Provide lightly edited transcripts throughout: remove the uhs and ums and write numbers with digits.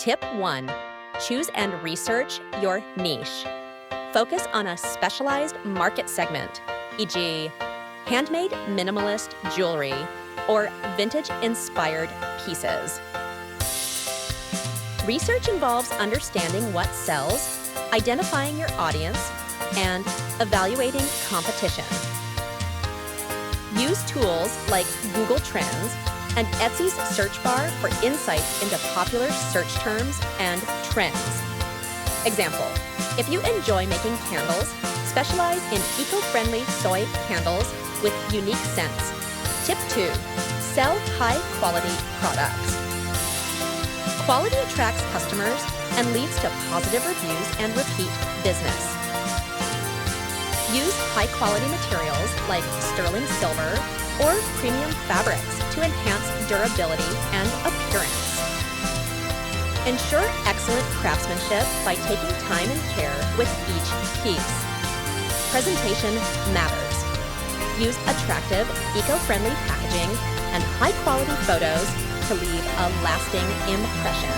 Tip 1. Choose and research your niche. Focus on a specialized market segment, e.g., handmade minimalist jewelry or vintage-inspired pieces. Research involves understanding what sells, identifying your audience, and evaluating competition. Use tools like Google Trends and Etsy's search bar for insights into popular search terms and trends. Example, if you enjoy making candles, specialize in eco-friendly soy candles with unique scents. Tip 2. Sell high-quality products. Quality attracts customers and leads to positive reviews and repeat business. Use high-quality materials like sterling silver or premium fabrics to enhance durability and appearance. Ensure excellent craftsmanship by taking time and care with each piece. Presentation matters. Use attractive, eco-friendly packaging and high-quality photos to leave a lasting impression.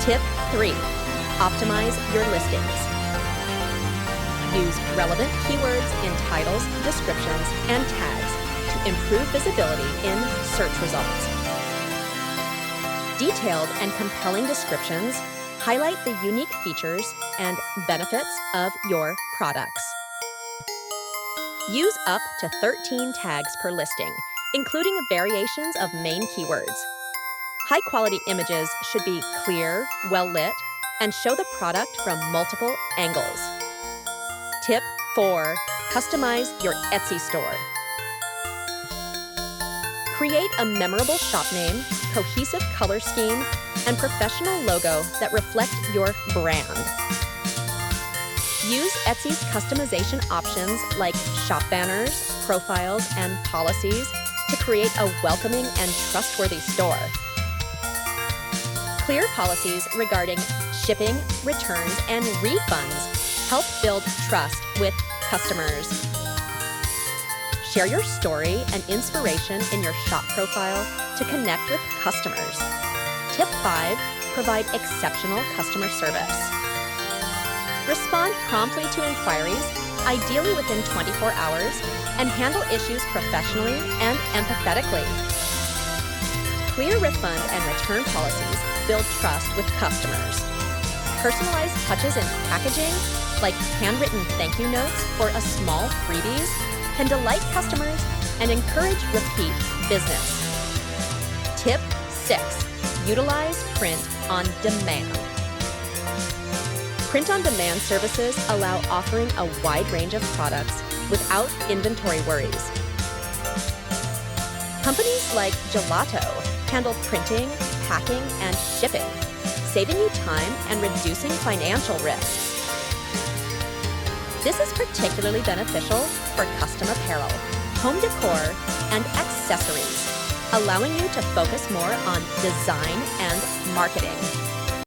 Tip 3. Optimize your listings. Use relevant keywords in titles, descriptions, and tags to improve visibility in search results. Detailed and compelling descriptions highlight the unique features and benefits of your products. Use up to 13 tags per listing, including variations of main keywords. High-quality images should be clear, well-lit, and show the product from multiple angles. Tip 4. Customize your Etsy store. Create a memorable shop name, cohesive color scheme, and professional logo that reflect your brand. Use Etsy's customization options like shop banners, profiles, and policies to create a welcoming and trustworthy store. Clear policies regarding shipping, returns, and refunds help build trust with customers. Share your story and inspiration in your shop profile to connect with customers. Tip 5. Provide exceptional customer service. Respond promptly to inquiries, ideally within 24 hours, and handle issues professionally and empathetically. Clear refund and return policies build trust with customers. Personalized touches in packaging, like handwritten thank you notes or a small freebies, can delight customers and encourage repeat business. Tip 6. Utilize print on demand. Print-on-demand services allow offering a wide range of products without inventory worries. Companies like Gelato handle printing, packing, and shipping, saving you time and reducing financial risks. This is particularly beneficial for custom apparel, home decor, and accessories, allowing you to focus more on design and marketing.